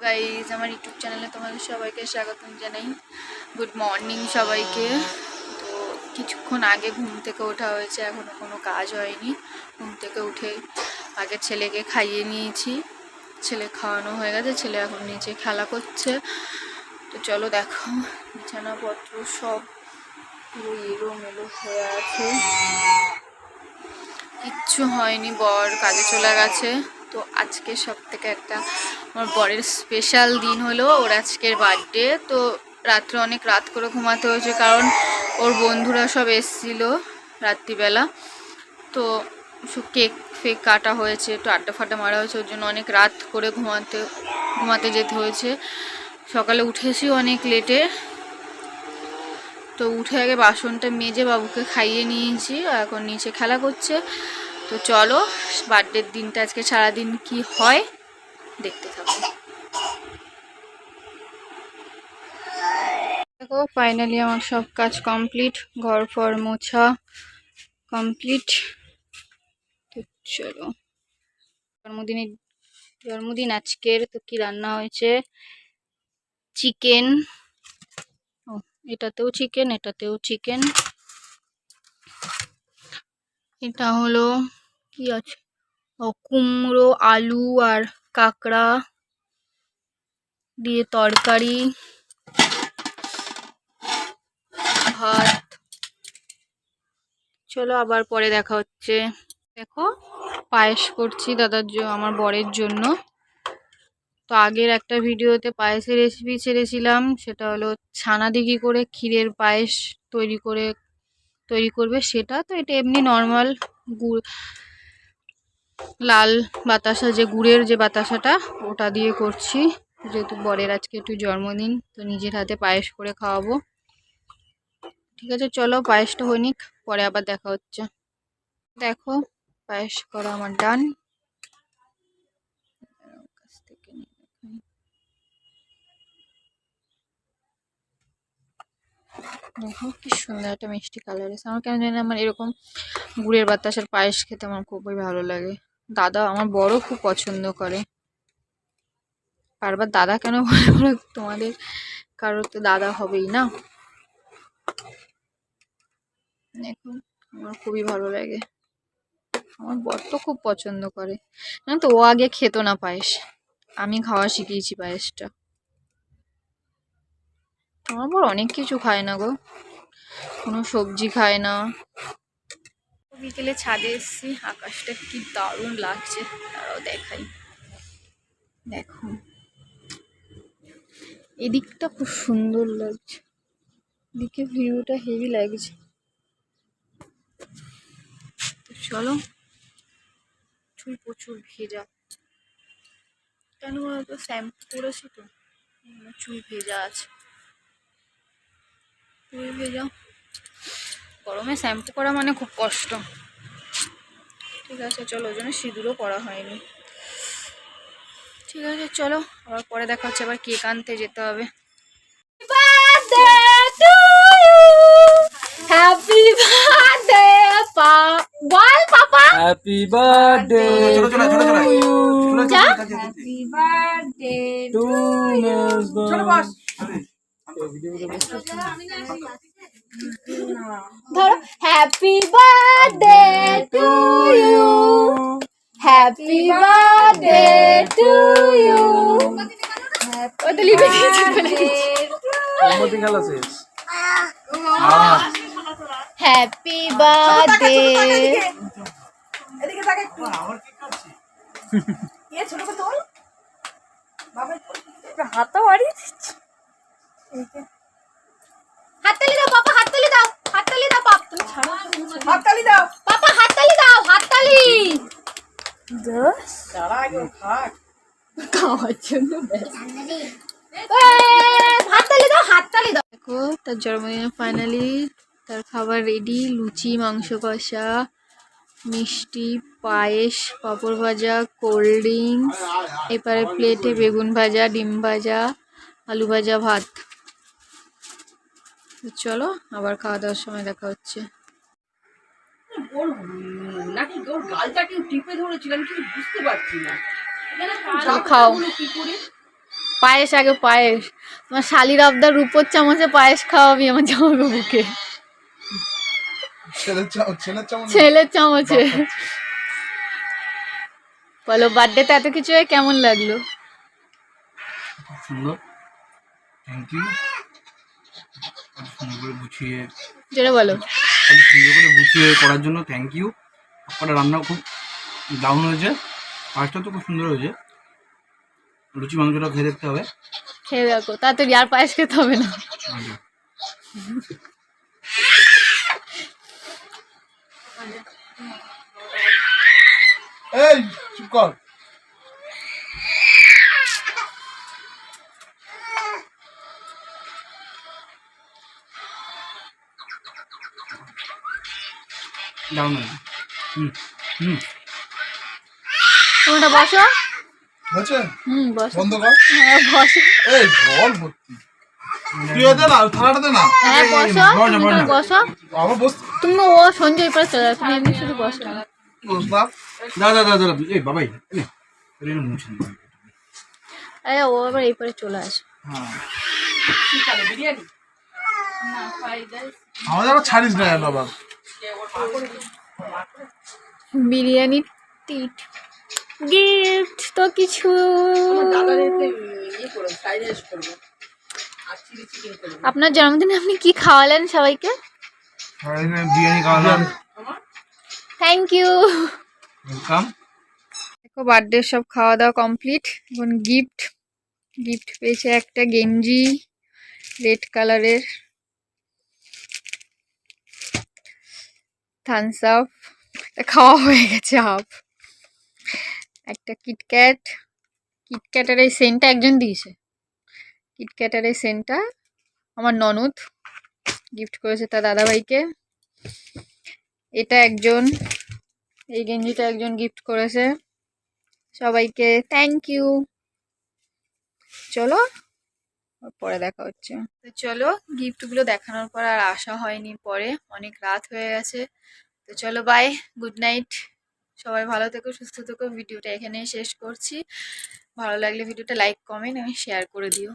Guys, আমার YouTube চ্যানেলে তোমাদের সবাইকে স্বাগতম জানাই। গুড মর্নিং সবাইকে। তো কিছুক্ষণ আগে ঘুম থেকে ওঠা হয়েছে, এখনও কোনো কাজ হয়নি। ঘুম থেকে উঠে আগে ছেলেকে খাইয়ে নিয়েছি, ছেলে খাওয়ানো হয়ে গেছে, ছেলে এখন নিচে খেলা করছে। তো চলো দেখো, বিছানাপত্র সব পুরো এলোমেলো হয়ে আছে, কিচ্ছু হয়নি। বর কাজে চলে গেছে। তো আজকে সব থেকে একটা আমার বরের স্পেশাল দিন হলো, ওর আজকের বার্থডে। তো রাত্রে অনেক রাত করে ঘুমাতে হয়েছে, কারণ ওর বন্ধুরা সব এসেছিলো রাত্রিবেলা। তো সব কেক ফেক কাটা হয়েছে, একটু আড্ডা ফাড্ডা মারা হয়েছে, ওর জন্য অনেক রাত করে ঘুমাতে যেতে হয়েছে। সকালে উঠেছি অনেক লেটে। তো উঠে আগে বাসনটা মেজে বাবুকে খাইয়ে নিয়েছি, এখন নিচে খেলা করছে। তো চলো বার্থডের দিনটা আজকে সারাদিন কি হয় দেখতে থাকো। দেখো ফাইনালি আমার সব কাজ কমপ্লিট, ঘর ফর মোছা কমপ্লিট। তো চলো, জন্মদিন আজকের। তো কি রান্না হয়েছে, চিকেন, ও এটাতেও চিকেন, এটাতেও চিকেন। এটা হলো কি আছে, ও কুমড়ো, আলু আর কাঁকড়া দিয়ে তরকারি, ভাত। চলো আবার পরে দেখা হচ্ছে। দেখো পায়েস করছি আমার বরের জন্য। তো আগের একটা ভিডিওতে পায়েসের রেসিপি ছেড়েছিলাম, সেটা হলো ছানা দিয়ে কী করে ক্ষীরের পায়েস তৈরি করবে সেটা। তো এটা এমনি নর্মাল গুড়, লাল বাতাসা, যে গুড়ের যে বাতাসাটা, ওটা দিয়ে করছি। যেহেতু বরের আজকে একটু জন্মদিন, তো নিজের হাতে পায়েস করে খাওয়াবো। ঠিক আছে চলো পায়েসটা হয়ে নিক, পরে আবার দেখা হচ্ছে। দেখো পায়েস করা আমার ডান। দেখো কি সুন্দর একটা মিষ্টি কালার এসে। আমার কেন জানি আমার এরকম গুড়ের বাতাসার পায়েস খেতে আমার খুবই ভালো লাগে। দাদা, আমার বড় খুব পছন্দ করে। বারবার দাদা কেন বলে বলো, তোমাদের কারোর তো দাদা হবেই না। দেখো আমার খুবই ভালো লাগে, আমার বর তো খুব পছন্দ করে। জানো তো, ও আগে খেত না পায়েস, আমি খাওয়া শিখিয়েছি পায়েসটা। আমার বর অনেক কিছু খায় না গো, কোনো সবজি খায় না। বিকেলে ছাদে এসেছি, আকাশটা কি দারুণ লাগছে, তারাও দেখাই। দেখো এদিকটা খুব সুন্দর লাগছে, এদিকে ভিউটা হেভি লাগছে। চলো, চুল প্রচুর ভেজা, কেন বলতো শ্যাম্পু করেছি তো চুল ভেজা আছে। চুল ভেজা, গরমে শ্যাম্পু করা মানে খুব কষ্ট। ঠিক আছে চলো, ওই জন্য সিঁদুরও করা হয়নি। ঠিক আছে চলো আবার পরে দেখা হচ্ছে, আবার কেক আনতে যেতে হবে। হ্যাপি বার্থডে বল পাপা, happy birthday happy birthday to ধরো, happy birthday to you, happy birthday to you. ওই তো লিখে দিয়েছি, মোমবাতি খেলা শেষ। Happy birthday. এদিকে তাকে একটু আমার কি করছিস এ ছোট করে তোল বাবা, হাতটা বাড়িয়ে দিচ্ছি। হাততালি দাও পাপা, হাততালি দাও, হাততালি দাও পাপা, তুমি ছাড়ো, হাততালি দাও পাপা হাততালি দাও, হাততালি দাঁড়া আগে থাক খাওয়ার জন্য। হাততালি দাও, হাততালি দাও। দেখো তার জন্মদিনে ফাইনালি তার খাবার রেডি, লুচি, মাংস কষা, মিষ্টি, পায়েস, পাঁপড় ভাজা, কোল্ড ড্রিঙ্কস, এপারে প্লেটে বেগুন ভাজা, ডিম ভাজা, আলু ভাজা, ভাত। চলো আবার খাওয়া দাওয়ার সময় দেখা হচ্ছে। ওর নাকি ওর গালটাকে টিপে ধরেছিল, আমি কিছু বুঝতে পারছি না। চলো খাও। কি করে পায়েস আগে পায়েস, তোমার শালির আবদার রূপোর চামচে পায়েস খাওয়াবি আমার জামাইবাবুকে, ছেলের চামচে। বলো বার্থডেতে এত কিছু হয়ে কেমন লাগলো? খুব সুন্দর, থ্যাংক ইউ। সুন্দর করে গুছিয়ে, যেটা বলো, সুন্দর করে গুছিয়ে করার জন্য থ্যাংক ইউ। আপনার রান্নাও খুব দারুণ হয়েছে, পাঁচটা তো খুব সুন্দর হয়েছে। লুচি মাংসটা খেয়ে দেখতে হবে। খেয়ে দেখো তাড়াতাড়ি, আর পায়েস খেতে হবে না। আচ্ছা। এই চুপ কর। দারুণ হয়েছে। হুম হুম। তোমরা বসো। হয়েছে? বসো। বন্ধ কর। হ্যাঁ বসো। এই জল ভর্তি। তুই দে না, থালাটা দে না। হ্যাঁ বসো, তুমি বসো। আবার বস। তুমি ও সঞ্জয় পরে চলে যাও, তুমি এমনি শুধু বসো। বসলাম। দাদা দাদা দাদা, এই বাবাই মুছে দিন। আরে ও আবার এই পরে চলে আসে। হ্যাঁ, কি খাবে বিরিয়ানি? আমাদের আবার ছাড়িস না বাবা। বিরিয়ানি টিট গিফট তো কিছু। ইয়ে করবো, ফ্রাইড রাইস করবো আর চিলি চিকেন করবো। আপনার জন্মদিনে আপনি কি খাওয়ালেন সবাইকে? বিরিয়ানি খাওয়ালাম। Thank you. ওয়েলকাম। দেখো বার্থডে সব খাওয়া দাওয়া কমপ্লিট। এখন গিফট পেয়েছে একটা গেঞ্জি রেড কালারের, থামস আপ খাওয়া হয়ে গেছে হাফ, একটা কিটক্যাটের এই সেন্টটা একজন দিয়েছে, কিটক্যাটের এই সেন্টটা আমার ননদ গিফট করেছে তার দাদাভাইকে। এটা একজন, এই গেঞ্জিটা একজন গিফট করেছে। সবাইকে থ্যাংক ইউ। চলো পরে দেখা হচ্ছে। তো চলো, গিফটগুলো দেখানোর পর আর আসা হয়নি, পরে অনেক রাত হয়ে গেছে। তো চলো বাই, গুড নাইট, সবাই ভালো থেকো সুস্থ থেকো। ভিডিওটা এখানেই শেষ করছি। ভালো লাগলে ভিডিওটা লাইক কমেন্ট এবং শেয়ার করে দিও।